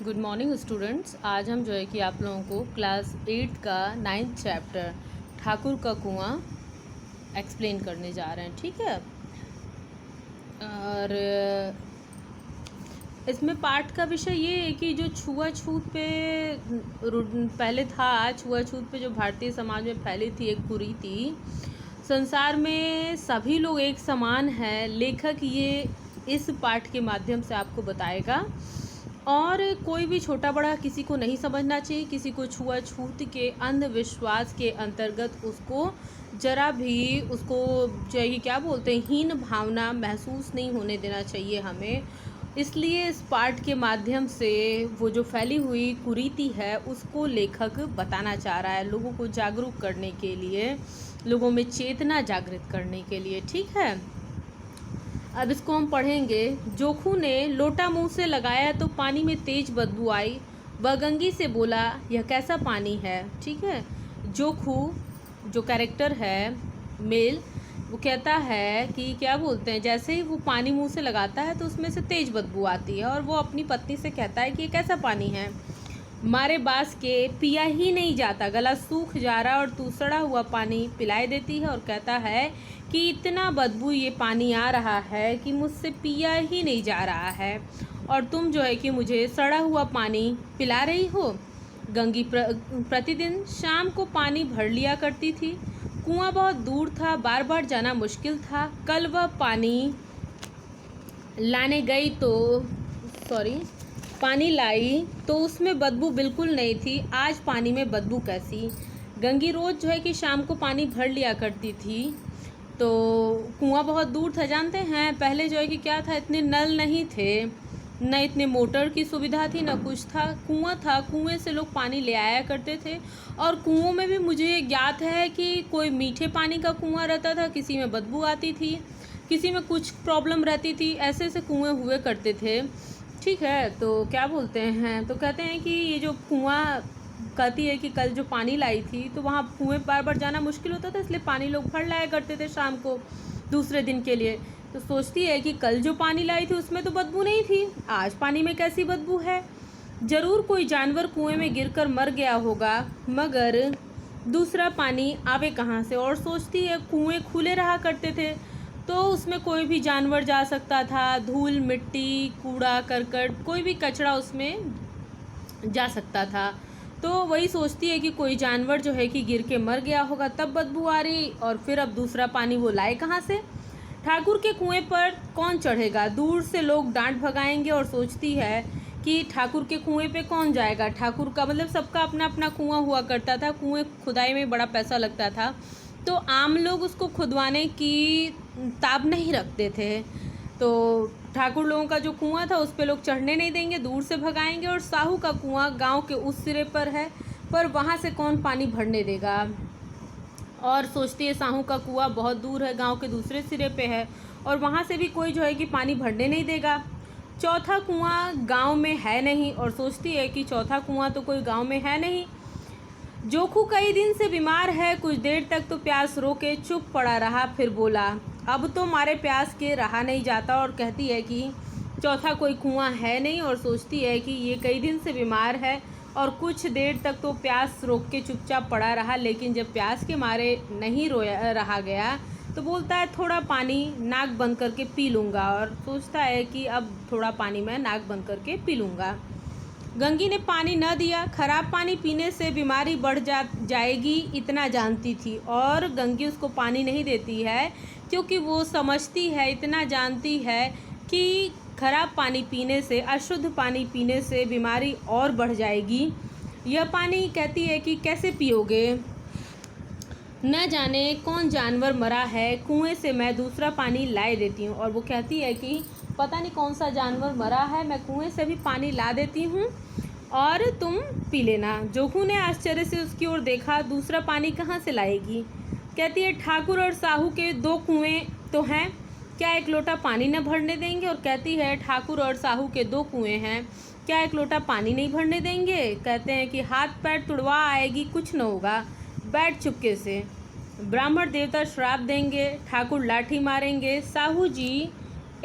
Good morning students. आज हम जो है कि आप लोगों को क्लास 8 का 9th चैप्टर ठाकुर का कुआं एक्सप्लेन करने जा रहे हैं, ठीक है। और इसमें पाठ का विषय ये है कि जो छुआछूत पे पहले था, छुआछूत पे जो भारतीय समाज में फैली थी एक कुरीति, संसार में सभी लोग एक समान हैं। लेखक ये इस पाठ के माध्यम से आपको बताएगा और कोई भी छोटा बड़ा किसी को नहीं समझना चाहिए। किसी को छुआछूत के अंधविश्वास के अंतर्गत उसको जरा भी उसको जो है क्या बोलते हैं हीन भावना महसूस नहीं होने देना चाहिए हमें। इसलिए इस पाठ के माध्यम से वो जो फैली हुई कुरीति है उसको लेखक बताना चाह रहा है, लोगों को जागरूक करने के लिए, लोगों में चेतना जागृत करने के लिए, ठीक है। अब इसको हम पढ़ेंगे। जोखू ने लोटा मुंह से लगाया तो पानी में तेज बदबू आई। वह गंगी से बोला, यह कैसा पानी है, ठीक है। जोखू जो कैरेक्टर है मेल, वो कहता है कि क्या बोलते हैं, जैसे ही वो पानी मुंह से लगाता है तो उसमें से तेज बदबू आती है और वो अपनी पत्नी से कहता है कि ये कैसा पानी है, मारे बास के पिया ही नहीं जाता, गला सूख जा रहा और तू सड़ा हुआ पानी पिलाई देती है और कहता है कि इतना बदबू ये पानी आ रहा है कि मुझसे पिया ही नहीं जा रहा है और तुम जो है कि मुझे सड़ा हुआ पानी पिला रही हो। गंगी प्रतिदिन शाम को पानी भर लिया करती थी। कुआं बहुत दूर था, बार बार जाना मुश्किल था। कल वह पानी लाने गई तो पानी लाई तो उसमें बदबू बिल्कुल नहीं थी। आज पानी में बदबू कैसी। गंगी रोज़ जो है कि शाम को पानी भर लिया करती थी। तो कुआं बहुत दूर था, जानते हैं पहले जो है कि क्या था, इतने नल नहीं थे, न इतने मोटर की सुविधा थी, न कुछ था। कुआं था, कुएं से लोग पानी ले आया करते थे। और कुओं में भी मुझे ज्ञात है कि कोई मीठे पानी का कुआं रहता था, किसी में बदबू आती थी, किसी में कुछ प्रॉब्लम रहती थी, ऐसे ऐसे कुएं हुए करते थे, ठीक है। तो क्या बोलते हैं, तो कहते हैं कि ये जो कुआं कहती है कि कल जो पानी लाई थी तो वहाँ कुएं बार बार जाना मुश्किल होता था, इसलिए पानी लोग भर लाया करते थे शाम को दूसरे दिन के लिए। तो सोचती है कि कल जो पानी लाई थी उसमें तो बदबू नहीं थी, आज पानी में कैसी बदबू है। ज़रूर कोई जानवर कुएं में गिरकर मर गया होगा, मगर दूसरा पानी आवे कहाँ से। और सोचती है कुएं खुले रहा करते थे तो उसमें कोई भी जानवर जा सकता था, धूल मिट्टी कूड़ा करकट कोई भी कचरा उसमें जा सकता था। तो वही सोचती है कि कोई जानवर जो है कि गिर के मर गया होगा तब बदबू आ रही, और फिर अब दूसरा पानी वो लाए कहाँ से। ठाकुर के कुएं पर कौन चढ़ेगा, दूर से लोग डांट भगाएंगे। और सोचती है कि ठाकुर के कुएं पे कौन जाएगा। ठाकुर का मतलब सबका अपना अपना कुआं हुआ करता था, कुएं खुदाई में बड़ा पैसा लगता था, तो आम लोग उसको खुदवाने की ताब नहीं रखते थे। तो ठाकुर लोगों का जो कुआं था उस पे लोग चढ़ने नहीं देंगे, दूर से भगाएंगे। और साहू का कुआं गांव के उस सिरे पर है, पर वहाँ से कौन पानी भरने देगा। और सोचती है साहू का कुआं बहुत दूर है, गांव के दूसरे सिरे पे है, और वहाँ से भी कोई जो है कि पानी भरने नहीं देगा। चौथा कुआं गांव में है नहीं, और सोचती है कि चौथा कुआं तो कोई गांव में है नहीं। जोखू कई दिन से बीमार है, कुछ देर तक तो प्यास रोके चुप पड़ा रहा, फिर बोला, अब तो मारे प्यास के रहा नहीं जाता। और कहती है कि चौथा कोई कुआं है नहीं, और सोचती है कि ये कई दिन से बीमार है और कुछ देर तक तो प्यास रोक के चुपचाप पड़ा रहा, लेकिन जब प्यास के मारे नहीं रोया रहा गया तो बोलता है थोड़ा पानी नाक बंद करके पी लूँगा। और सोचता है कि अब थोड़ा पानी मैं नाक बंद करके पी लूँगा। गंगी ने पानी न दिया, खराब पानी पीने से बीमारी बढ़ जाएगी इतना जानती थी, और गंगी उसको पानी नहीं देती है क्योंकि वो समझती है, इतना जानती है कि खराब पानी पीने से, अशुद्ध पानी पीने से बीमारी और बढ़ जाएगी। यह पानी कहती है कि कैसे पियोगे, न जाने कौन जानवर मरा है, कुएं से मैं दूसरा पानी लाए देती हूँ। और वो कहती है कि पता नहीं कौन सा जानवर मरा है, मैं कुएं से भी पानी ला देती हूँ और तुम पी लेना। जोखू ने आश्चर्य से उसकी ओर देखा, दूसरा पानी कहाँ से लाएगी। कहती है ठाकुर और साहू के दो कुएं तो हैं, क्या एक लोटा पानी न भरने देंगे। और कहती है ठाकुर और साहू के दो कुएं हैं, क्या एक लोटा पानी नहीं भरने देंगे। कहते हैं कि हाथ पैर तुड़वा आएगी, कुछ न होगा, बैठ चुपके से, ब्राह्मण देवता श्राप देंगे, ठाकुर लाठी मारेंगे, साहू जी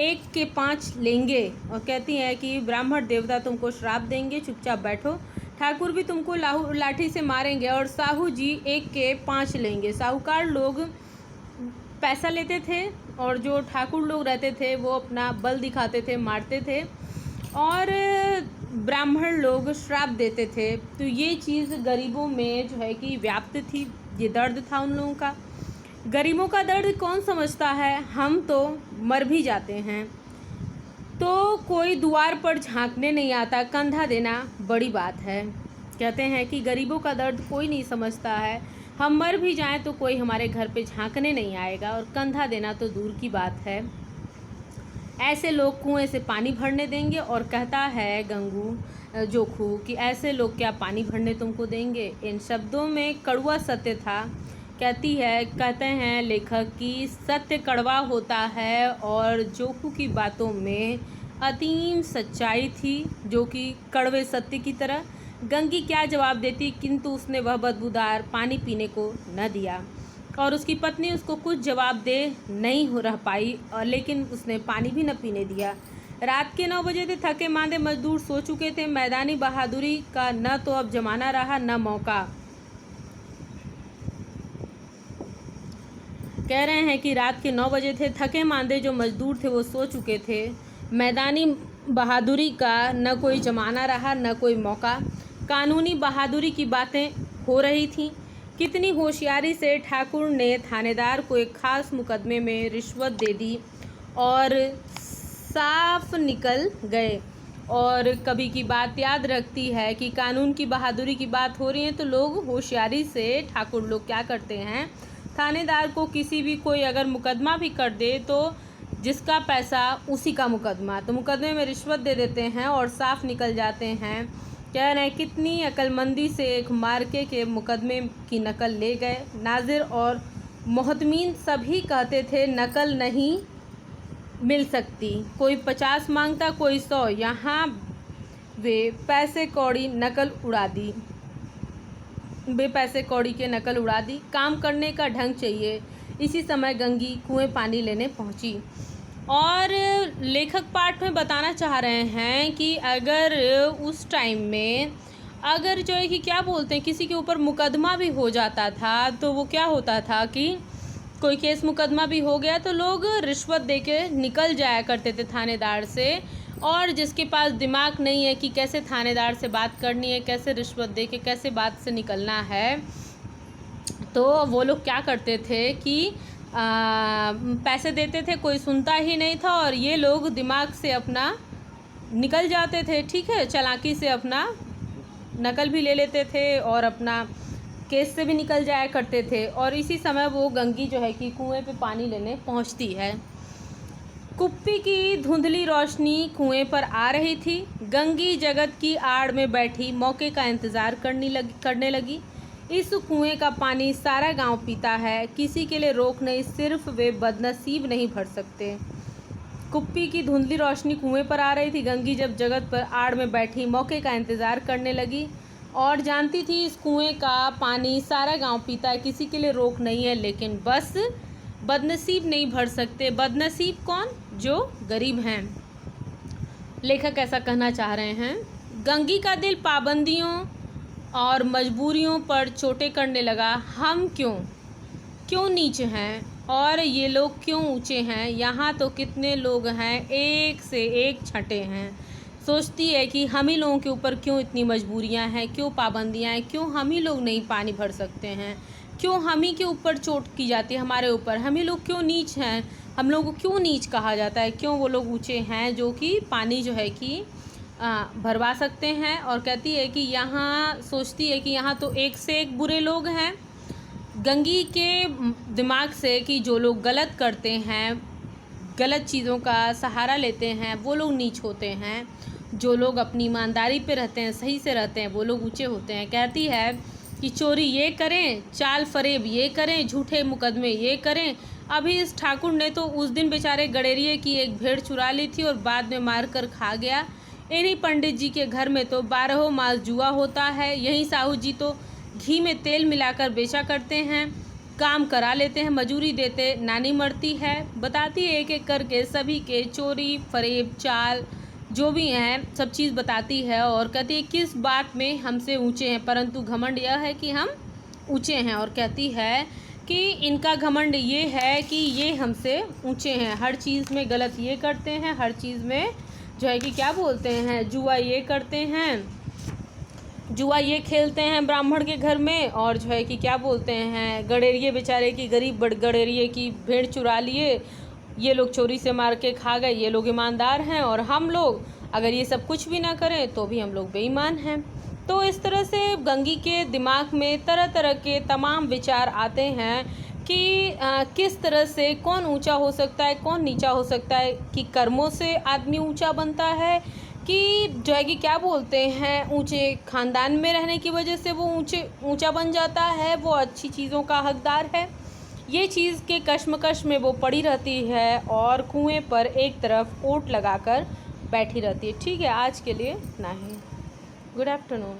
एक के 5 लेंगे और कहती हैं कि ब्राह्मण देवता तुमको श्राप देंगे, चुपचाप बैठो। ठाकुर भी तुमको लाठी से मारेंगे और साहू जी एक के 5 लेंगे। साहूकार लोग पैसा लेते थे और जो ठाकुर लोग रहते थे वो अपना बल दिखाते थे, मारते थे और ब्राह्मण लोग श्राप देते थे। तो ये चीज़ गरीबों में जो है कि व्याप्त थी, ये दर्द था उन लोगों का। गरीबों का दर्द कौन समझता है, हम तो मर भी जाते हैं तो कोई द्वार पर झांकने नहीं आता, कंधा देना बड़ी बात है। कहते हैं कि गरीबों का दर्द कोई नहीं समझता है, हम मर भी जाएं तो कोई हमारे घर पे झांकने नहीं आएगा और कंधा देना तो दूर की बात है। ऐसे लोग कुएं से पानी भरने देंगे और कहता है गंगू जोखू कि ऐसे लोग क्या पानी भरने तुमको देंगे। इन शब्दों में कड़वा सत्य था। कहते हैं लेखक कि सत्य कड़वा होता है और जोखू की बातों में अतीम सच्चाई थी, जो कि कड़वे सत्य की तरह। गंगी क्या जवाब देती, किंतु उसने वह बदबूदार पानी पीने को न दिया और उसकी पत्नी उसको कुछ जवाब दे नहीं हो रह पाई और लेकिन उसने पानी भी न पीने दिया। रात के 9 बजे थे, थके मांदे मजदूर सो चुके थे। मैदानी बहादुरी का न तो अब जमाना रहा न मौका। कह रहे हैं कि रात के 9 बजे थे, थके मांदे जो मजदूर थे वो सो चुके थे। मैदानी बहादुरी का न कोई जमाना रहा न कोई मौका। कानूनी बहादुरी की बातें हो रही थीं। कितनी होशियारी से ठाकुर ने थानेदार को एक खास मुकदमे में रिश्वत दे दी और साफ निकल गए। और कभी की बात याद रखती है कि कानून की बहादुरी की बात हो रही है तो लोग होशियारी से ठाकुर लोग क्या करते हैं, थानेदार को किसी भी कोई अगर मुकदमा भी कर दे तो जिसका पैसा उसी का मुकदमा, तो मुकदमे में रिश्वत दे देते हैं और साफ निकल जाते हैं। कह रहे हैं कितनी अक्लमंदी से एक मार्के के मुकदमे की नकल ले गए। नाजिर और मोहतमीन सभी कहते थे नकल नहीं मिल सकती, कोई 50 मांगता कोई 100। यहाँ वे पैसे कौड़ी नकल उड़ा दी, पैसे कौड़ी के नकल उड़ा दी। काम करने का ढंग चाहिए। इसी समय गंगी कुएं पानी लेने पहुंची और लेखक पाठ में बताना चाह रहे हैं कि अगर उस टाइम में अगर जो है कि क्या बोलते हैं किसी के ऊपर मुकदमा भी हो जाता था तो वो क्या होता था कि कोई केस मुकदमा भी हो गया तो लोग रिश्वत दे के निकल जाया करते थे थानेदार से। और जिसके पास दिमाग नहीं है कि कैसे थानेदार से बात करनी है, कैसे रिश्वत दे के कैसे बात से निकलना है, तो वो लोग क्या करते थे कि पैसे देते थे, कोई सुनता ही नहीं था और ये लोग दिमाग से अपना निकल जाते थे। ठीक है, चालाकी से अपना नकल भी ले लेते थे और अपना केस से भी निकल जाया करते थे। और इसी समय वो गंगी जो है कि कुएं पे पानी लेने पहुंचती है। कुप्पी की धुंधली रोशनी कुएं पर आ रही थी। गंगी जगत की आड़ में बैठी मौके का इंतज़ार करने लगी। इस कुएं का पानी सारा गांव पीता है, किसी के लिए रोक नहीं, सिर्फ वे बदनसीब नहीं भर सकते। कुप्पी की धुंधली रोशनी कुएं पर आ रही थी। गंगी जब जगत पर आड़ में बैठी मौके का इंतज़ार करने लगी और जानती थी इस कुएं का पानी सारा गांव पीता है, किसी के लिए रोक नहीं है, लेकिन बस बदनसीब नहीं भर सकते। बदनसीब कौन? जो गरीब हैं। लेखक ऐसा कहना चाह रहे हैं। गंगी का दिल पाबंदियों और मजबूरियों पर चोटें करने लगा। हम क्यों नीचे हैं और ये लोग क्यों ऊंचे हैं? यहाँ तो कितने लोग हैं, एक से एक छठे हैं। सोचती है कि हम ही लोगों के ऊपर क्यों इतनी मजबूरियाँ हैं, क्यों पाबंदियाँ हैं, क्यों हम ही लोग नहीं पानी भर सकते हैं, क्यों हम ही के ऊपर चोट की जाती है, हमारे ऊपर हम ही लोग क्यों नीच हैं, हम लोगों को क्यों नीच कहा जाता है, क्यों वो लोग ऊंचे हैं जो कि पानी जो है कि भरवा सकते हैं। और कहती है कि यहाँ सोचती है कि यहाँ तो एक से एक बुरे लोग हैं। गंगी के दिमाग से कि जो लोग गलत करते हैं, गलत चीज़ों का सहारा लेते हैं, वो लोग नीच होते हैं। जो लोग अपनी ईमानदारी पे रहते हैं, सही से रहते हैं, वो लोग ऊंचे होते हैं। कहती है कि चोरी ये करें, चाल फरेब ये करें, झूठे मुकदमे ये करें। अभी इस ठाकुर ने तो उस दिन बेचारे गडेरिए की एक भेड़ चुरा ली थी और बाद में मार कर खा गया। इन्हीं पंडित जी के घर में तो 12 मास जुआ होता है। यहीं साहू जी तो घी में तेल मिलाकर बेचा करते हैं। काम करा लेते हैं, मजूरी देते। नानी मरती है, बताती है एक एक करके सभी के चोरी फरेब चाल जो भी हैं सब चीज़ बताती है, और कहती है किस बात में हमसे ऊंचे हैं, परंतु घमंड यह है कि हम ऊंचे हैं। और कहती है कि इनका घमंड ये है कि ये हमसे ऊंचे हैं, हर चीज़ में गलत ये करते हैं, हर चीज़ में जो है कि क्या बोलते हैं, जुआ ये करते हैं, जुआ ये खेलते हैं ब्राह्मण के घर में, और जो है कि क्या बोलते हैं, गडेरिए बेचारे की गरीब गडेरिए की भेड़ चुरा लिए, ये लोग चोरी से मार के खा गए, ये लोग ईमानदार हैं, और हम लोग अगर ये सब कुछ भी ना करें तो भी हम लोग बेईमान हैं। तो इस तरह से गंगी के दिमाग में तरह तरह के तमाम विचार आते हैं कि किस तरह से कौन ऊंचा हो सकता है, कौन नीचा हो सकता है, कि कर्मों से आदमी ऊंचा बनता है, कि जो है कि क्या बोलते हैं ऊंचे ख़ानदान में रहने की वजह से वो ऊंचा बन जाता है, वो अच्छी चीज़ों का हकदार है। ये चीज़ के कश्मकश में वो पड़ी रहती है और कुएं पर एक तरफ ओट लगाकर बैठी रहती है। ठीक है, आज के लिए इतना ही। Good afternoon.